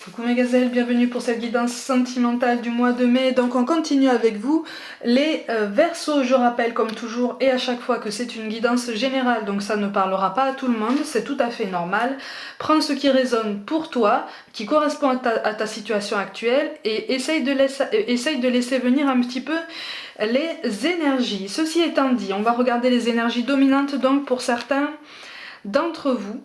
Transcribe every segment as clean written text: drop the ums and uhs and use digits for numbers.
Coucou mes gazelles, bienvenue pour cette guidance sentimentale du mois de mai. Donc on continue avec vous les Verseaux. Je rappelle comme toujours et à chaque fois que c'est une guidance générale, donc ça ne parlera pas à tout le monde, c'est tout à fait normal. Prends ce qui résonne pour toi, qui correspond à ta situation actuelle et essaye de laisser venir un petit peu les énergies. Ceci étant dit, on va regarder les énergies dominantes donc pour certains d'entre vous.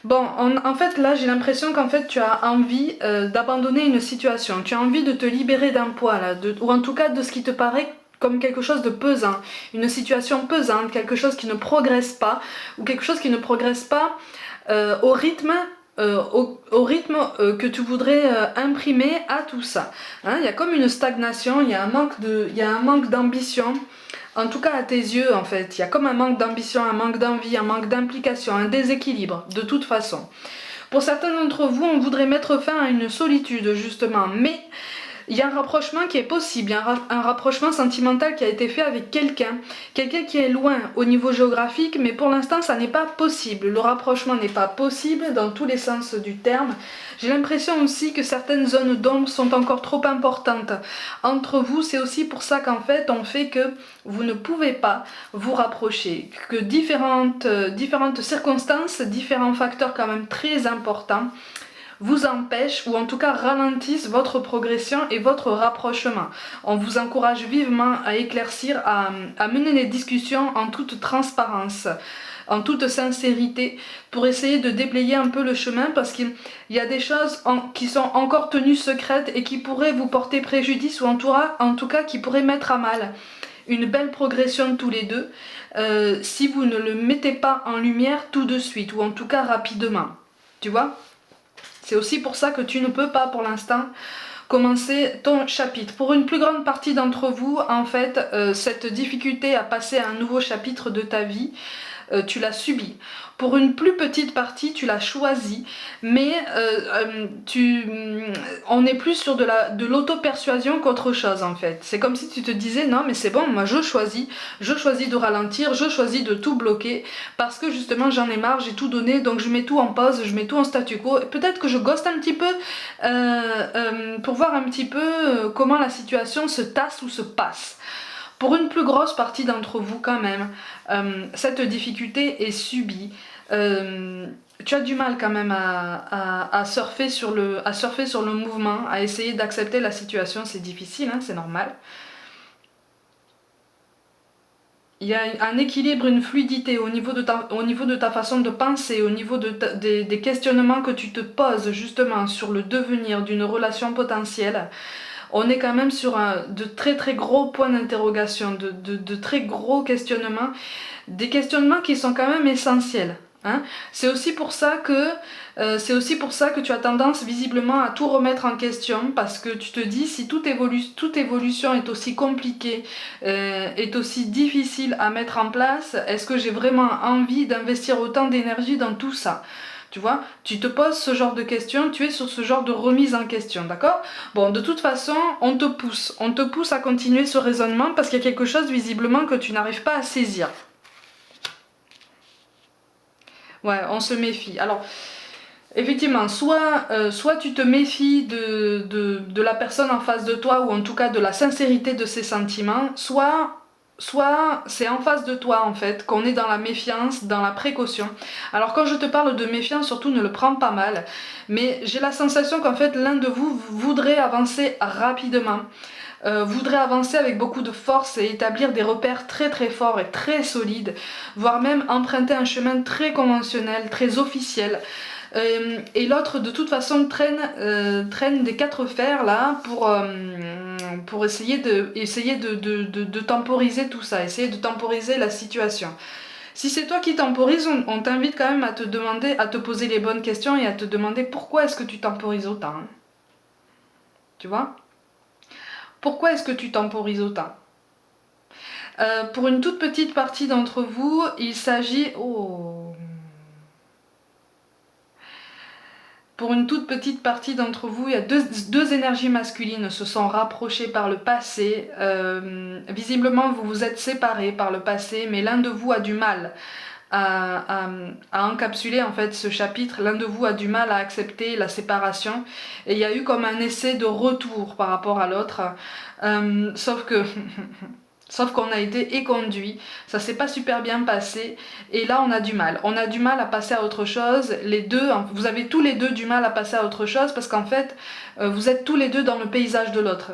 Bon, en fait, là, j'ai l'impression qu'en fait, tu as envie d'abandonner une situation. Tu as envie de te libérer d'un poids, là, ou en tout cas de ce qui te paraît comme quelque chose de pesant. Une situation pesante, quelque chose qui ne progresse pas, ou quelque chose qui ne progresse pas au rythme que tu voudrais imprimer à tout ça. Hein, il y a comme une stagnation, il y a un manque d'ambition. En tout cas, à tes yeux, en fait, il y a comme un manque d'ambition, un manque d'envie, un manque d'implication, un déséquilibre, de toute façon. Pour certains d'entre vous, on voudrait mettre fin à une solitude, justement, mais il y a un rapprochement qui est possible, il y a un rapprochement sentimental qui a été fait avec quelqu'un qui est loin au niveau géographique, mais pour l'instant ça n'est pas possible, le rapprochement n'est pas possible dans tous les sens du terme. J'ai l'impression aussi que certaines zones d'ombre sont encore trop importantes entre vous, c'est aussi pour ça qu'en fait on fait que vous ne pouvez pas vous rapprocher, que différentes circonstances, différents facteurs quand même très importants vous empêchent ou en tout cas ralentissent votre progression et votre rapprochement. On vous encourage vivement à éclaircir, à mener les discussions en toute transparence, en toute sincérité, pour essayer de déblayer un peu le chemin, parce qu'il y a des choses qui sont encore tenues secrètes et qui pourraient vous porter préjudice, ou en tout cas qui pourraient mettre à mal une belle progression de tous les deux, si vous ne le mettez pas en lumière tout de suite, ou en tout cas rapidement. Tu vois ? C'est aussi pour ça que tu ne peux pas pour l'instant commencer ton chapitre. Pour une plus grande partie d'entre vous, en fait, cette difficulté à passer à un nouveau chapitre de ta vie, tu l'as subi. Pour une plus petite partie, tu l'as choisi, mais on est plus sur de l'auto-persuasion qu'autre chose en fait. C'est comme si tu te disais non mais c'est bon, moi je choisis de ralentir, je choisis de tout bloquer parce que justement j'en ai marre, j'ai tout donné, donc je mets tout en pause, je mets tout en statu quo. Peut-être que je ghoste un petit peu pour voir un petit peu comment la situation se tasse ou se passe. Pour une plus grosse partie d'entre vous quand même, cette difficulté est subie. Tu as du mal quand même à surfer sur le mouvement, à essayer d'accepter la situation, c'est difficile, hein, c'est normal. Il y a un équilibre, une fluidité au niveau de ta façon de penser, au niveau des questionnements que tu te poses justement sur le devenir d'une relation potentielle. On est quand même sur de très très gros points d'interrogation, de très gros questionnements, des questionnements qui sont quand même essentiels. Hein. C'est aussi pour ça que tu as tendance visiblement à tout remettre en question, parce que tu te dis si toute évolution est aussi compliquée, est aussi difficile à mettre en place, est-ce que j'ai vraiment envie d'investir autant d'énergie dans tout ça ? Tu vois, tu te poses ce genre de questions, tu es sur ce genre de remise en question, d'accord ? Bon, de toute façon, on te pousse à continuer ce raisonnement parce qu'il y a quelque chose visiblement que tu n'arrives pas à saisir. Ouais, on se méfie. Alors, effectivement, soit tu te méfies de la personne en face de toi, ou en tout cas de la sincérité de ses sentiments, soit c'est en face de toi en fait qu'on est dans la méfiance, dans la précaution. Alors quand je te parle de méfiance, surtout ne le prends pas mal, mais j'ai la sensation qu'en fait l'un de vous voudrait avancer rapidement, voudrait avancer avec beaucoup de force et établir des repères très très forts et très solides, voire même emprunter un chemin très conventionnel, très officiel. Et l'autre de toute façon traîne des quatre fers là pour essayer de temporiser tout ça, essayer de temporiser la situation. Si c'est toi qui temporises, on t'invite quand même à te demander, à te poser les bonnes questions et à te demander pourquoi est-ce que tu temporises autant. Hein. Tu vois ? Pourquoi est-ce que tu temporises autant ? Pour une toute petite partie d'entre vous, il s'agit... Oh. Pour une toute petite partie d'entre vous, il y a deux énergies masculines se sont rapprochées par le passé. Visiblement, vous vous êtes séparés par le passé, mais l'un de vous a du mal à encapsuler en fait ce chapitre. L'un de vous a du mal à accepter la séparation et il y a eu comme un essai de retour par rapport à l'autre, sauf que sauf qu'on a été éconduit, ça s'est pas super bien passé et là on a du mal. On a du mal à passer à autre chose. Les deux, vous avez tous les deux du mal à passer à autre chose parce qu'en fait vous êtes tous les deux dans le paysage de l'autre.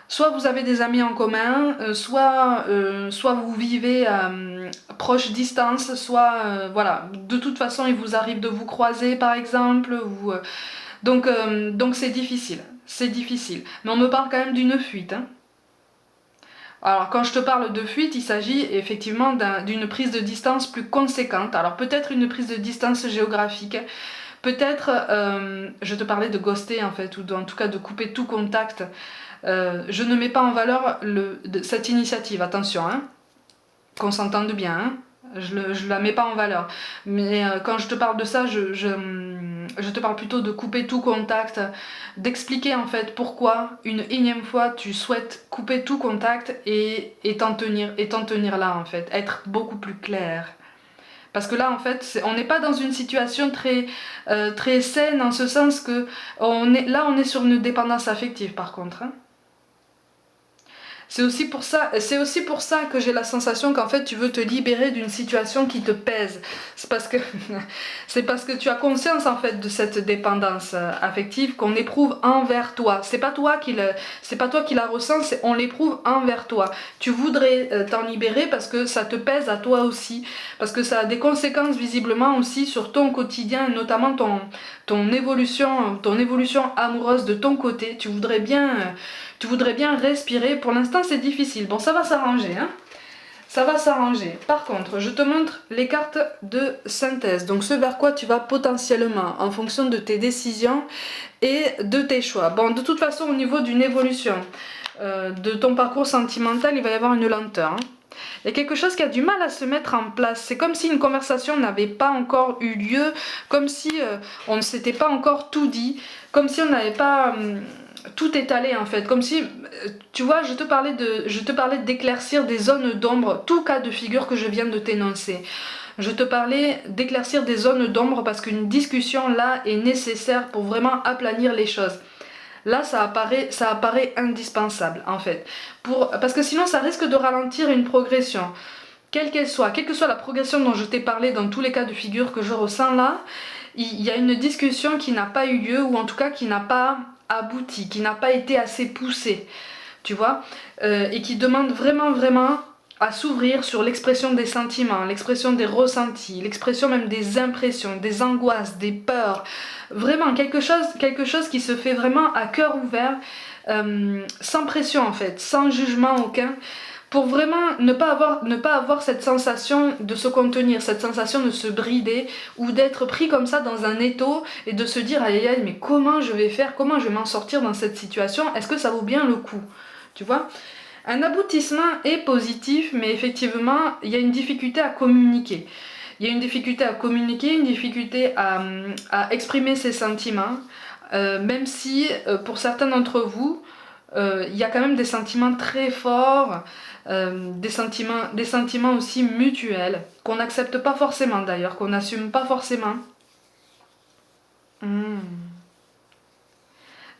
Soit vous avez des amis en commun, soit vous vivez proche distance, soit voilà, de toute façon il vous arrive de vous croiser par exemple, donc c'est difficile, c'est difficile. Mais on me parle quand même d'une fuite. Hein. Alors quand je te parle de fuite, il s'agit effectivement d'une prise de distance plus conséquente. Alors peut-être une prise de distance géographique, peut-être, je te parlais de ghoster en fait, ou en tout cas de couper tout contact. Je ne mets pas en valeur cette initiative, attention, hein, qu'on s'entende bien, hein, je la mets pas en valeur. Mais quand je te parle de ça, je te parle plutôt de couper tout contact, d'expliquer en fait pourquoi une énième fois tu souhaites couper tout contact et t'en tenir là en fait, être beaucoup plus clair. Parce que là en fait on n'est pas dans une situation très saine en ce sens que on est sur une dépendance affective par contre. Hein. C'est aussi pour ça que j'ai la sensation qu'en fait tu veux te libérer d'une situation qui te pèse. C'est parce que tu as conscience en fait de cette dépendance affective qu'on éprouve envers toi. C'est pas toi qui la ressens, on l'éprouve envers toi. Tu voudrais t'en libérer parce que ça te pèse à toi aussi, parce que ça a des conséquences visiblement aussi sur ton quotidien, et notamment ton évolution amoureuse de ton côté. Tu voudrais bien respirer. Pour l'instant, c'est difficile. Bon, ça va s'arranger, hein. Ça va s'arranger. Par contre, je te montre les cartes de synthèse. Donc, ce vers quoi tu vas potentiellement, en fonction de tes décisions et de tes choix. Bon, de toute façon, au niveau d'une évolution de ton parcours sentimental, il va y avoir une lenteur. Hein. Il y a quelque chose qui a du mal à se mettre en place. C'est comme si une conversation n'avait pas encore eu lieu, comme si on ne s'était pas encore tout dit, comme si on n'avait pas... tout étalé en fait, comme si, tu vois, je te parlais d'éclaircir des zones d'ombre, tout cas de figure que je viens de t'énoncer. Je te parlais d'éclaircir des zones d'ombre parce qu'une discussion là est nécessaire pour vraiment aplanir les choses. Là, ça apparaît indispensable en fait, parce que sinon ça risque de ralentir une progression. Quelle que soit la progression dont je t'ai parlé dans tous les cas de figure que je ressens là, il y a une discussion qui n'a pas eu lieu, ou en tout cas qui n'a pas abouti, qui n'a pas été assez poussée, tu vois, et qui demande vraiment à s'ouvrir sur l'expression des sentiments, l'expression des ressentis, l'expression même des impressions, des angoisses, des peurs, vraiment quelque chose qui se fait vraiment à cœur ouvert, sans pression en fait, sans jugement aucun, pour vraiment ne pas avoir cette sensation de se contenir, cette sensation de se brider ou d'être pris comme ça dans un étau et de se dire aïe aïe mais comment je vais faire, comment je vais m'en sortir dans cette situation, est-ce que ça vaut bien le coup, tu vois. Un aboutissement est positif, mais effectivement il y a une difficulté à communiquer. Il y a une difficulté à communiquer, une difficulté à exprimer ses sentiments, même si pour certains d'entre vous il y a quand même des sentiments très forts, des sentiments aussi mutuels, qu'on n'accepte pas forcément d'ailleurs, qu'on n'assume pas forcément. Mais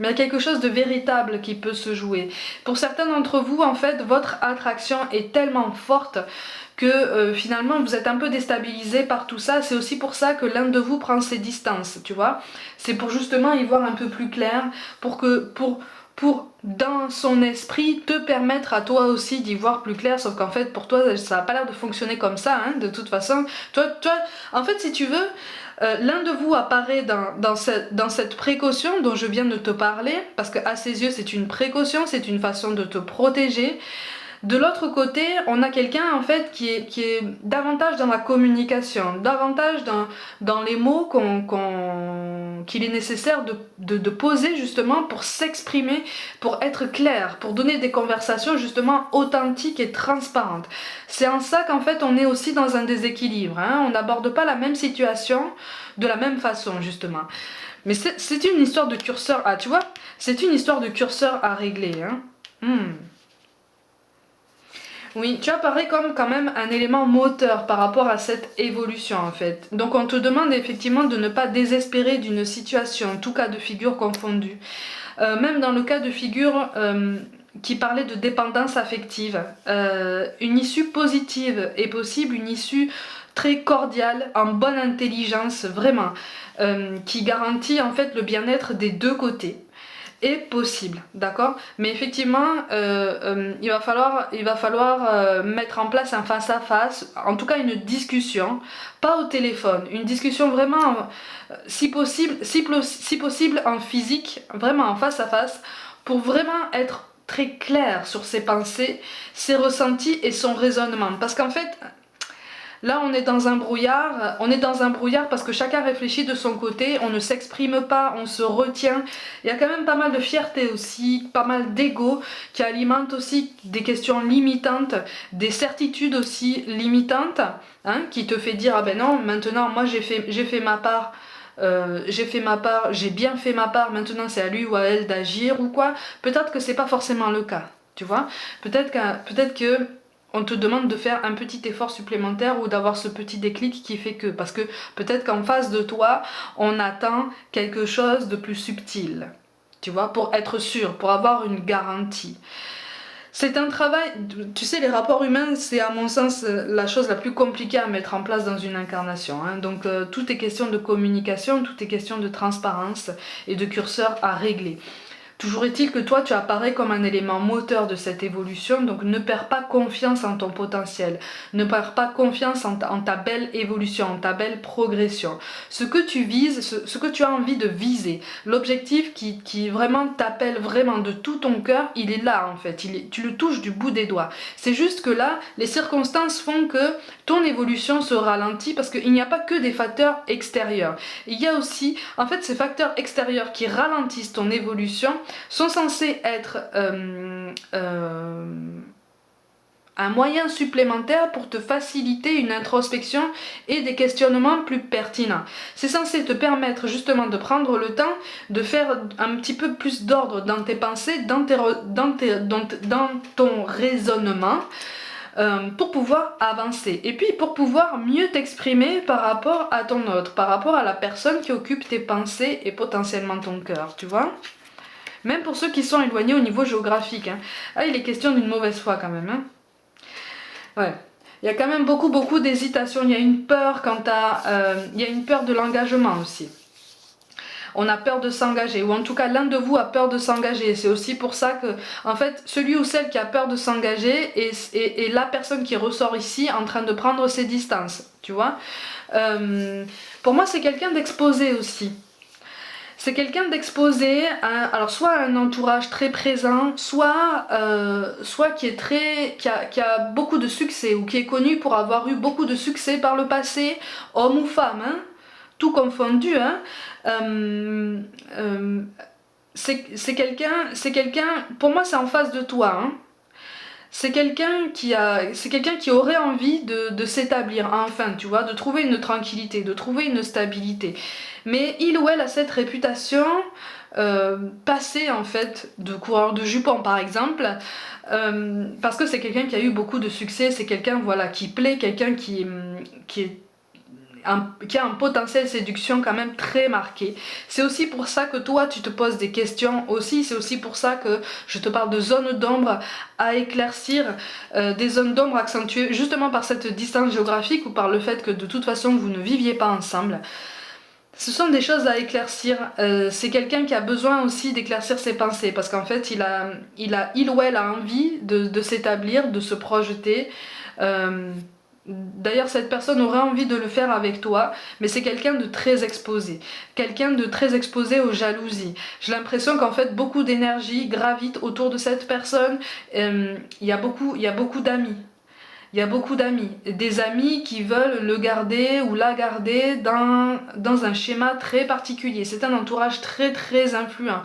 il y a quelque chose de véritable qui peut se jouer. Pour certains d'entre vous, en fait, votre attraction est tellement forte que finalement vous êtes un peu déstabilisé par tout ça. C'est aussi pour ça que l'un de vous prend ses distances, tu vois. C'est pour justement y voir un peu plus clair, pour dans son esprit te permettre à toi aussi d'y voir plus clair, sauf qu'en fait pour toi ça n'a pas l'air de fonctionner comme ça, hein, de toute façon. Toi, en fait si tu veux, l'un de vous apparaît dans cette précaution dont je viens de te parler, parce qu'à ses yeux c'est une précaution, c'est une façon de te protéger. De l'autre côté, on a quelqu'un en fait qui est davantage dans la communication, davantage dans les mots qu'il est nécessaire de poser justement pour s'exprimer, pour être clair, pour donner des conversations justement authentiques et transparentes. C'est en ça qu'en fait on est aussi dans un déséquilibre, hein. On n'aborde pas la même situation de la même façon justement. Mais c'est une histoire de curseur, tu vois, c'est une histoire de curseur à régler, hein. Oui, tu apparais comme quand même un élément moteur par rapport à cette évolution en fait. Donc on te demande effectivement de ne pas désespérer d'une situation, tout cas de figure confondu. Même dans le cas de figure qui parlait de dépendance affective, une issue positive est possible, une issue très cordiale, en bonne intelligence, vraiment, qui garantit en fait le bien-être des deux côtés est possible, d'accord? Mais effectivement, il va falloir mettre en place un face-à-face, en tout cas une discussion, pas au téléphone, une discussion vraiment, si possible, si possible en physique, vraiment en face-à-face, pour vraiment être très clair sur ses pensées, ses ressentis et son raisonnement. Parce qu'en fait, là, on est dans un brouillard parce que chacun réfléchit de son côté, on ne s'exprime pas, on se retient. Il y a quand même pas mal de fierté aussi, pas mal d'ego qui alimente aussi des questions limitantes, des certitudes aussi limitantes, hein, qui te fait dire ah ben non, maintenant moi j'ai fait ma part. J'ai bien fait ma part, maintenant c'est à lui ou à elle d'agir ou quoi. Peut-être que c'est pas forcément le cas, tu vois. Peut-être que on te demande de faire un petit effort supplémentaire ou d'avoir ce petit déclic qui fait que, parce que peut-être qu'en face de toi, on attend quelque chose de plus subtil, tu vois, pour être sûr, pour avoir une garantie. C'est un travail, tu sais, les rapports humains, c'est à mon sens la chose la plus compliquée à mettre en place dans une incarnation, hein. Donc tout est question de communication, tout est question de transparence et de curseur à régler. Toujours est-il que toi, tu apparais comme un élément moteur de cette évolution, donc ne perds pas confiance en ton potentiel, ne perds pas confiance en ta belle évolution, en ta belle progression. Ce que tu vises, ce que tu as envie de viser, l'objectif qui vraiment t'appelle vraiment de tout ton cœur, il est là en fait, tu le touches du bout des doigts. C'est juste que là, les circonstances font que ton évolution se ralentit parce qu'il n'y a pas que des facteurs extérieurs. Il y a aussi, en fait, ces facteurs extérieurs qui ralentissent ton évolution sont censés être un moyen supplémentaire pour te faciliter une introspection et des questionnements plus pertinents. C'est censé te permettre justement de prendre le temps de faire un petit peu plus d'ordre dans tes pensées, dans ton raisonnement, pour pouvoir avancer et puis pour pouvoir mieux t'exprimer par rapport à ton autre, par rapport à la personne qui occupe tes pensées et potentiellement ton cœur, tu vois. Même pour ceux qui sont éloignés au niveau géographique, hein. Ah, il est question d'une mauvaise foi quand même, hein. Ouais. Il y a quand même beaucoup d'hésitation. Il y a une peur il y a une peur de l'engagement aussi. On a peur de s'engager, ou en tout cas l'un de vous a peur de s'engager. C'est aussi pour ça que, en fait, celui ou celle qui a peur de s'engager est la personne qui ressort ici en train de prendre ses distances, tu vois. Pour moi, c'est quelqu'un d'exposé aussi. C'est quelqu'un d'exposé, alors soit un entourage très présent, soit qui a beaucoup de succès, ou qui est connu pour avoir eu beaucoup de succès par le passé, homme ou femme, hein, tout confondu, hein. C'est quelqu'un, pour moi c'est en face de toi, hein. C'est quelqu'un qui aurait envie de s'établir, enfin, tu vois, de trouver une tranquillité, de trouver une stabilité. Mais il ou elle a cette réputation passée en fait de coureur de jupons par exemple, parce que c'est quelqu'un qui a eu beaucoup de succès, c'est quelqu'un voilà qui plaît, quelqu'un qui a un potentiel séduction quand même très marqué. C'est aussi pour ça que toi tu te poses des questions aussi, c'est aussi pour ça que je te parle de zones d'ombre à éclaircir, des zones d'ombre accentuées justement par cette distance géographique ou par le fait que de toute façon vous ne viviez pas ensemble. Ce sont des choses à éclaircir. C'est quelqu'un qui a besoin aussi d'éclaircir ses pensées parce qu'en fait il ou elle a envie de s'établir, de se projeter. D'ailleurs, cette personne aurait envie de le faire avec toi, mais c'est quelqu'un de très exposé aux jalousies. J'ai l'impression qu'en fait, beaucoup d'énergie gravite autour de cette personne. Il y a beaucoup d'amis. Il y a beaucoup d'amis. Des amis qui veulent le garder ou la garder dans un schéma très particulier. C'est un entourage très influent.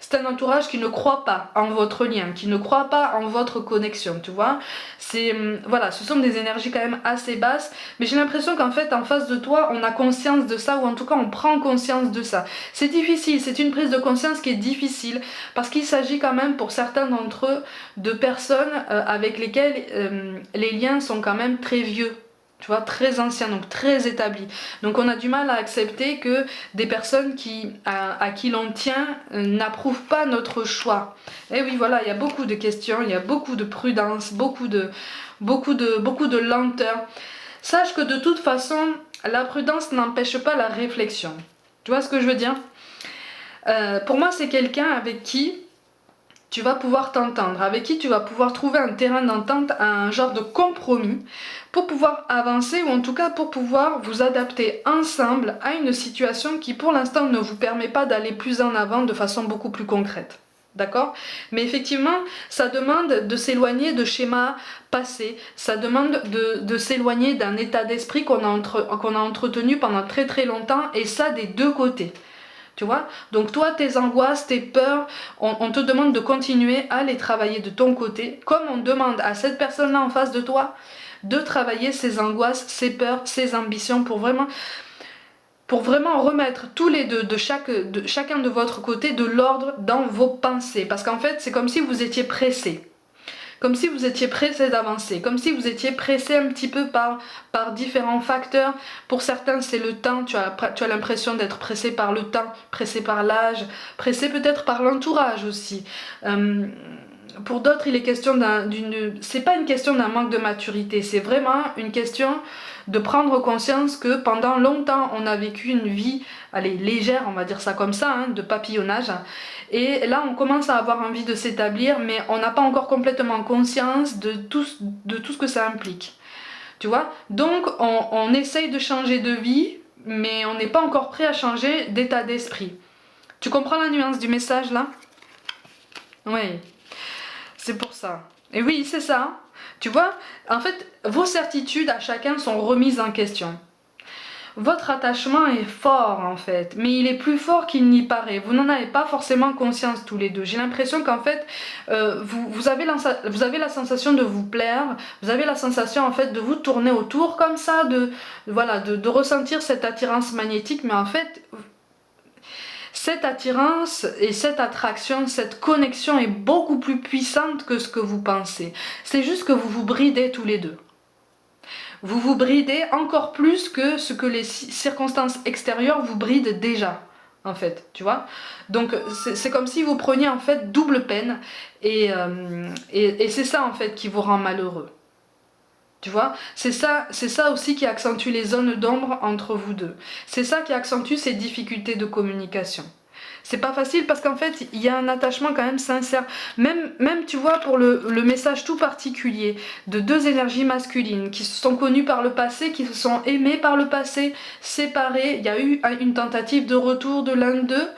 c'est un entourage qui ne croit pas en votre lien, qui ne croit pas en votre connexion, tu vois. C'est voilà, ce sont des énergies quand même assez basses, mais j'ai l'impression qu'en fait en face de toi on a conscience de ça, ou en tout cas on prend conscience de ça. C'est difficile, c'est une prise de conscience qui est difficile, parce qu'il s'agit quand même pour certains d'entre eux de personnes avec lesquelles les liens sont quand même très vieux. Tu vois, très anciens, donc très établis. Donc on a du mal à accepter que des personnes à qui l'on tient n'approuvent pas notre choix. Et oui, voilà, il y a beaucoup de questions, il y a beaucoup de prudence, beaucoup de lenteur. Sache que de toute façon, la prudence n'empêche pas la réflexion. Tu vois ce que je veux dire? Pour moi, c'est quelqu'un avec qui tu vas pouvoir t'entendre, avec qui tu vas pouvoir trouver un terrain d'entente, un genre de compromis pour pouvoir avancer, ou en tout cas pour pouvoir vous adapter ensemble à une situation qui pour l'instant ne vous permet pas d'aller plus en avant de façon beaucoup plus concrète. D'accord? Mais effectivement, ça demande de s'éloigner de schémas passés, ça demande de s'éloigner d'un état d'esprit qu'on a entretenu pendant très très longtemps, et ça des deux côtés. Tu vois? Donc toi, tes angoisses, tes peurs, on te demande de continuer à les travailler de ton côté, comme on demande à cette personne-là en face de toi de travailler ses angoisses, ses peurs, ses ambitions pour vraiment remettre tous les deux de chacun de votre côté de l'ordre dans vos pensées. Parce qu'en fait, c'est comme si vous étiez pressé. Comme si vous étiez pressé d'avancer, comme si vous étiez pressé un petit peu par différents facteurs. Pour certains, c'est le temps, tu as l'impression d'être pressé par le temps, pressé par l'âge, pressé peut-être par l'entourage aussi. Pour d'autres, il est question c'est pas une question d'un manque de maturité, c'est vraiment une question de prendre conscience que pendant longtemps, on a vécu une vie, allez, légère, on va dire ça comme ça, hein, de papillonnage. Et là, on commence à avoir envie de s'établir, mais on n'a pas encore complètement conscience de tout ce que ça implique. Tu vois? Donc, on essaye de changer de vie, mais on n'est pas encore prêt à changer d'état d'esprit. Tu comprends la nuance du message là? Oui. C'est pour ça. Et oui, c'est ça. Tu vois, en fait, vos certitudes à chacun sont remises en question. Votre attachement est fort en fait, mais il est plus fort qu'il n'y paraît. Vous n'en avez pas forcément conscience tous les deux. J'ai l'impression qu'en fait, vous avez la sensation de vous plaire, vous avez la sensation en fait de vous tourner autour comme ça, de ressentir cette attirance magnétique, mais en fait, cette attirance et cette attraction, cette connexion est beaucoup plus puissante que ce que vous pensez. C'est juste que vous vous bridez tous les deux. Vous vous bridez encore plus que ce que les circonstances extérieures vous brident déjà, en fait, tu vois. Donc c'est comme si vous preniez en fait double peine, et c'est ça en fait qui vous rend malheureux. Tu vois, c'est ça aussi qui accentue les zones d'ombre entre vous deux. C'est ça qui accentue ces difficultés de communication. C'est pas facile parce qu'en fait, il y a un attachement quand même sincère. Même tu vois, pour le message tout particulier de deux énergies masculines qui se sont connues par le passé, qui se sont aimées par le passé, séparées, il y a eu une tentative de retour de l'un d'eux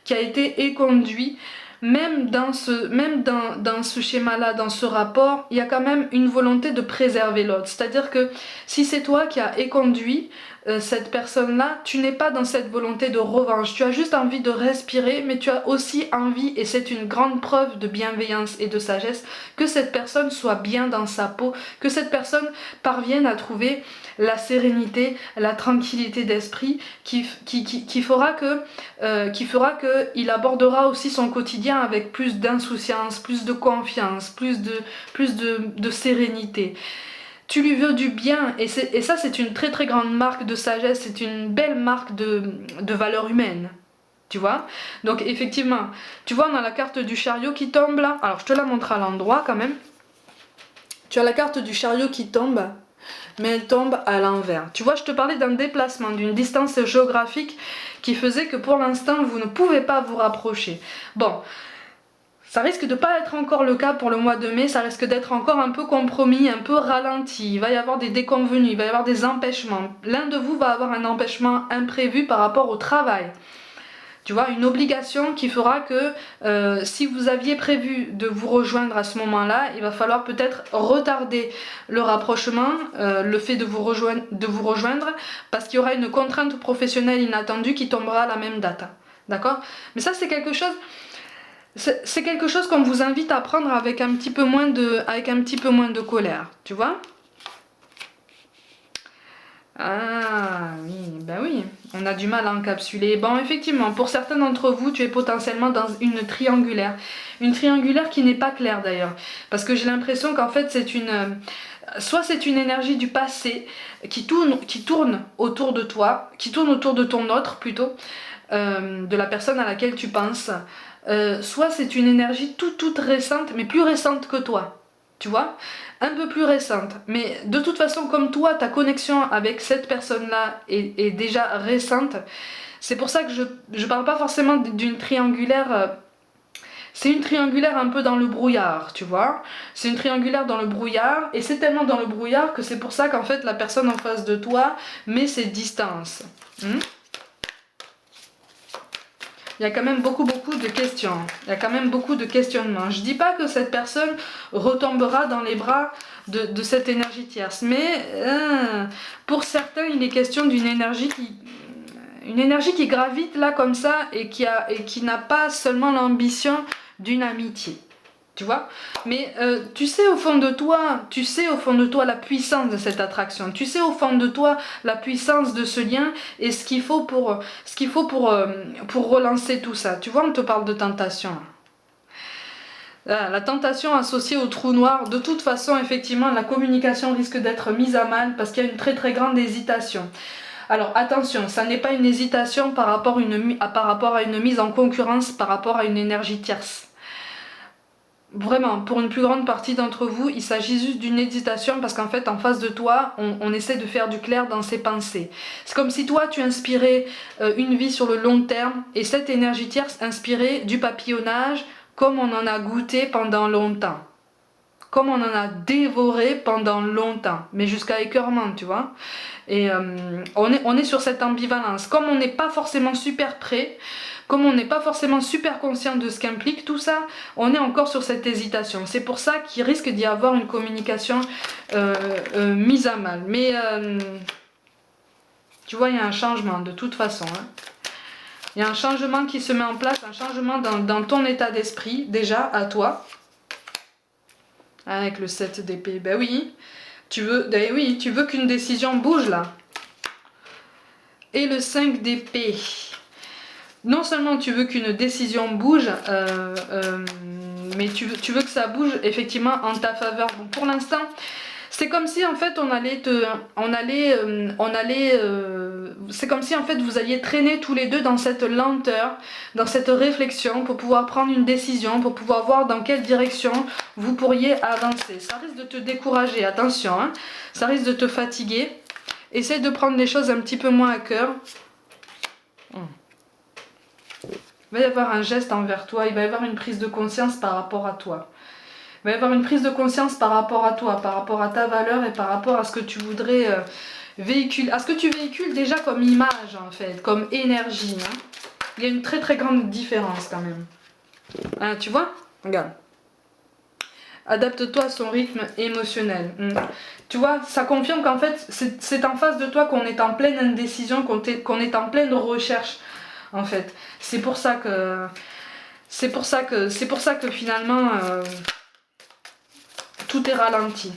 qui a été éconduit. Même dans ce schéma-là, dans ce rapport, il y a quand même une volonté de préserver l'autre. C'est-à-dire que si c'est toi qui as éconduit cette personne-là, tu n'es pas dans cette volonté de revanche. Tu as juste envie de respirer, mais tu as aussi envie, et c'est une grande preuve de bienveillance et de sagesse, que cette personne soit bien dans sa peau, que cette personne parvienne à trouver la sérénité, la tranquillité d'esprit qui fera qu'il abordera aussi son quotidien avec plus d'insouciance, plus de confiance, plus de sérénité. Tu lui veux du bien, et ça c'est une très très grande marque de sagesse, c'est une belle marque de valeur humaine. Tu vois? Donc effectivement, tu vois, on a la carte du chariot qui tombe là. Alors je te la montre à l'endroit quand même. Tu as la carte du chariot qui tombe, mais elle tombe à l'envers. Tu vois, je te parlais d'un déplacement, d'une distance géographique qui faisait que pour l'instant, vous ne pouvez pas vous rapprocher. Bon, ça risque de pas être encore le cas pour le mois de mai, ça risque d'être encore un peu compromis, un peu ralenti. Il va y avoir des déconvenus, il va y avoir des empêchements. L'un de vous va avoir un empêchement imprévu par rapport au travail. Tu vois, une obligation qui fera que si vous aviez prévu de vous rejoindre à ce moment-là, il va falloir peut-être retarder le rapprochement, le fait de vous rejoindre, parce qu'il y aura une contrainte professionnelle inattendue qui tombera à la même date. D'accord? Mais ça, c'est quelque chose... C'est quelque chose qu'on vous invite à prendre avec un petit peu moins de colère, tu vois. Ah oui, ben oui, on a du mal à encapsuler. Bon, effectivement, pour certains d'entre vous, tu es potentiellement dans une triangulaire. Une triangulaire qui n'est pas claire d'ailleurs. Parce que j'ai l'impression qu'en fait, soit c'est une énergie du passé qui tourne autour de toi, qui tourne autour de ton autre plutôt, de la personne à laquelle tu penses. Soit c'est une énergie toute récente, mais plus récente que toi. Tu vois, un peu plus récente. Mais de toute façon, comme toi, ta connexion avec cette personne-là est déjà récente, c'est pour ça que je parle pas forcément d'une triangulaire. C'est une triangulaire un peu dans le brouillard, tu vois. C'est une triangulaire dans le brouillard, et c'est tellement dans le brouillard que c'est pour ça qu'en fait la personne en face de toi met ses distances. Il y a quand même beaucoup de questions, il y a quand même beaucoup de questionnements. Je dis pas que cette personne retombera dans les bras de cette énergie tierce, mais pour certains il est question d'une énergie qui gravite là comme ça et qui n'a pas seulement l'ambition d'une amitié. Tu vois, mais tu sais au fond de toi la puissance de cette attraction, tu sais au fond de toi la puissance de ce lien et ce qu'il faut pour relancer tout ça. Tu vois, on te parle de tentation. La tentation associée au trou noir, de toute façon, effectivement, la communication risque d'être mise à mal parce qu'il y a une très grande hésitation. Alors attention, ça n'est pas une hésitation par rapport à une mise en concurrence, par rapport à une énergie tierce. Vraiment, pour une plus grande partie d'entre vous, il s'agit juste d'une hésitation parce qu'en fait, en face de toi, on essaie de faire du clair dans ses pensées. C'est comme si toi, tu inspirais une vie sur le long terme et cette énergie tierce inspirait du papillonnage comme on en a goûté pendant longtemps. Comme on en a dévoré pendant longtemps, mais jusqu'à écœurement, tu vois. Et on est sur cette ambivalence. Comme on n'est pas forcément super prêt, comme on n'est pas forcément super conscient de ce qu'implique tout ça, on est encore sur cette hésitation. C'est pour ça qu'il risque d'y avoir une communication mise à mal. Mais tu vois, il y a un changement de toute façon. Il y a un changement qui se met en place, un changement dans ton état d'esprit, déjà, à toi. Avec le 7 d'épée, ben oui, tu veux qu'une décision bouge là. Et le 5 d'épée. Non seulement tu veux qu'une décision bouge, mais tu veux que ça bouge effectivement en ta faveur. Bon, pour l'instant, c'est comme si en fait c'est comme si en fait vous alliez traîner tous les deux dans cette lenteur, dans cette réflexion pour pouvoir prendre une décision, pour pouvoir voir dans quelle direction vous pourriez avancer. Ça risque de te décourager, attention, hein, ça risque de te fatiguer. Essaye de prendre les choses un petit peu moins à cœur. Il va y avoir un geste envers toi, il va y avoir une prise de conscience par rapport à toi. Il va y avoir une prise de conscience par rapport à toi, par rapport à ta valeur et par rapport à ce que tu voudrais véhiculer, à ce que tu véhicules déjà comme image en fait, comme énergie. Hein. Il y a une très grande différence quand même. Hein, tu vois? Regarde. Adapte-toi à son rythme émotionnel. Tu vois, ça confirme qu'en fait, c'est en face de toi qu'on est en pleine indécision, qu'on est en pleine recherche. En fait, c'est pour ça que finalement tout est ralenti.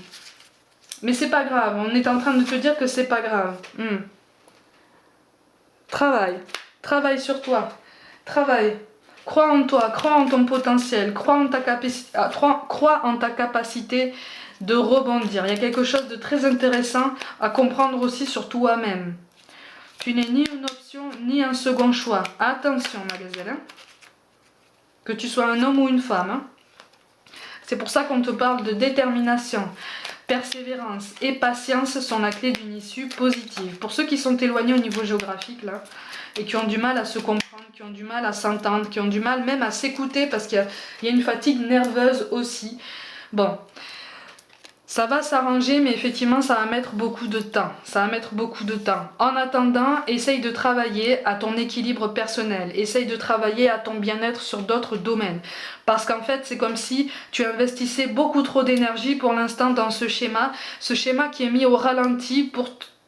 Mais c'est pas grave, on est en train de te dire que c'est pas grave. Travaille sur toi, travaille. Crois en toi, crois en ton potentiel, crois en ta capacité de rebondir. Il y a quelque chose de très intéressant à comprendre aussi sur toi-même. Tu n'es ni une option, ni un second choix. Attention, ma gazelle. Hein. Que tu sois un homme ou une femme. Hein. C'est pour ça qu'on te parle de détermination. Persévérance et patience sont la clé d'une issue positive. Pour ceux qui sont éloignés au niveau géographique, là, et qui ont du mal à se comprendre, qui ont du mal à s'entendre, qui ont du mal même à s'écouter, parce qu'il y a une fatigue nerveuse aussi. Bon. Ça va s'arranger, mais effectivement, ça va mettre beaucoup de temps. Ça va mettre beaucoup de temps. En attendant, essaye de travailler à ton équilibre personnel. Essaye de travailler à ton bien-être sur d'autres domaines. Parce qu'en fait, c'est comme si tu investissais beaucoup trop d'énergie pour l'instant dans ce schéma qui est mis au ralenti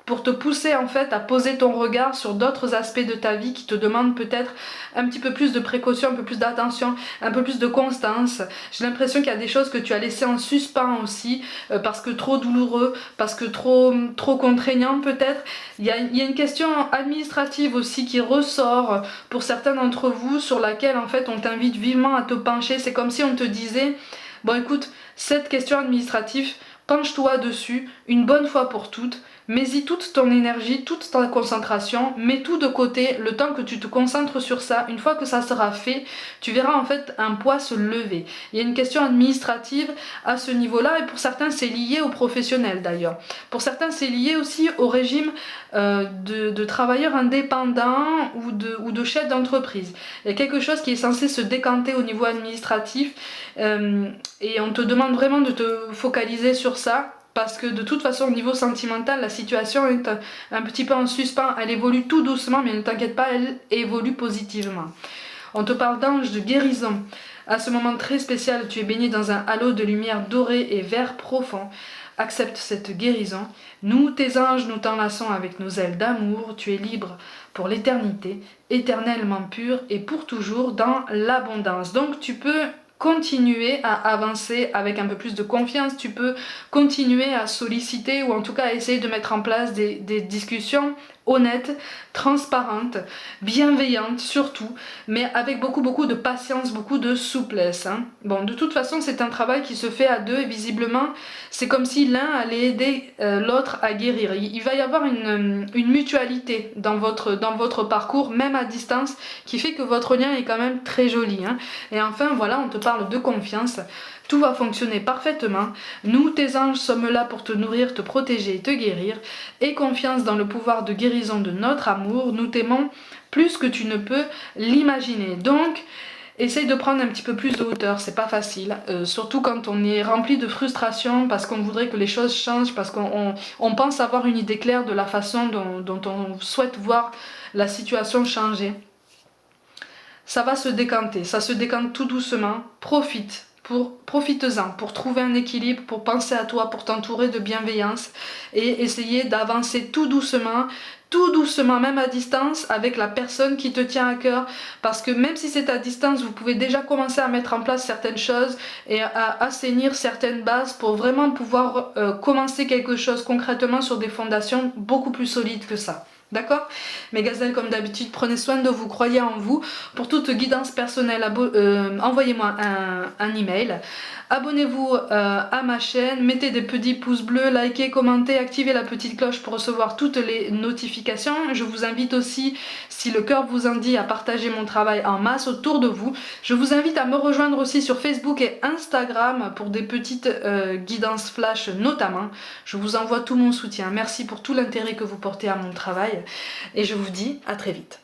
pour pour te pousser en fait à poser ton regard sur d'autres aspects de ta vie qui te demandent peut-être un petit peu plus de précaution, un peu plus d'attention, un peu plus de constance. J'ai l'impression qu'il y a des choses que tu as laissées en suspens aussi, parce que trop douloureux, parce que trop contraignant peut-être. Il y a une question administrative aussi qui ressort pour certains d'entre vous, sur laquelle en fait on t'invite vivement à te pencher. C'est comme si on te disait, bon écoute, cette question administrative, penche-toi dessus une bonne fois pour toutes, mets-y toute ton énergie, toute ta concentration, mets tout de côté le temps que tu te concentres sur ça. Une fois que ça sera fait, tu verras en fait un poids se lever. Il y a une question administrative à ce niveau-là, et pour certains c'est lié aux professionnels d'ailleurs. Pour certains c'est lié aussi au régime de travailleurs indépendants ou de chefs d'entreprise. Il y a quelque chose qui est censé se décanter au niveau administratif, et on te demande vraiment de te focaliser sur ça, parce que de toute façon au niveau sentimental la situation est un petit peu en suspens. Elle évolue tout doucement, mais ne t'inquiète pas, elle évolue positivement. On te parle d'ange, de guérison. À ce moment très spécial, tu es baigné dans un halo de lumière dorée et vert profond. Accepte cette guérison. Nous, tes anges, nous t'enlaçons avec nos ailes d'amour. Tu es libre pour l'éternité, éternellement pur et pour toujours dans l'abondance. Donc tu peux continuer à avancer avec un peu plus de confiance, tu peux continuer à solliciter ou en tout cas à essayer de mettre en place des discussions honnêtes, transparentes, bienveillantes surtout, mais avec beaucoup de patience, beaucoup de souplesse. Bon, de toute façon, c'est un travail qui se fait à deux et visiblement, c'est comme si l'un allait aider l'autre à guérir. Il va y avoir une mutualité dans votre parcours, même à distance, qui fait que votre lien est quand même très joli. Et enfin, voilà, on te parle de confiance. Tout va fonctionner parfaitement. Nous, tes anges, sommes là pour te nourrir, te protéger et te guérir. Aie confiance dans le pouvoir de guérison de notre amour. Nous t'aimons plus que tu ne peux l'imaginer. Donc, essaye de prendre un petit peu plus de hauteur, c'est pas facile. Surtout quand on est rempli de frustration, parce qu'on voudrait que les choses changent, parce qu'on pense avoir une idée claire de la façon dont on souhaite voir la situation changer. Ça va se décanter, ça se décante tout doucement. Profites-en pour trouver un équilibre, pour penser à toi, pour t'entourer de bienveillance et essayer d'avancer tout doucement, même à distance, avec la personne qui te tient à cœur, parce que même si c'est à distance, vous pouvez déjà commencer à mettre en place certaines choses et à assainir certaines bases pour vraiment pouvoir commencer quelque chose concrètement sur des fondations beaucoup plus solides que ça. D'accord? Mes gazelles, comme d'habitude, prenez soin de vous, croyez en vous. Pour toute guidance personnelle, envoyez-moi un email. Abonnez-vous à ma chaîne, mettez des petits pouces bleus, likez, commentez, activez la petite cloche pour recevoir toutes les notifications. Je vous invite aussi, si le cœur vous en dit, à partager mon travail en masse autour de vous. Je vous invite à me rejoindre aussi sur Facebook et Instagram pour des petites guidances flash notamment. Je vous envoie tout mon soutien. Merci pour tout l'intérêt que vous portez à mon travail et je vous dis à très vite.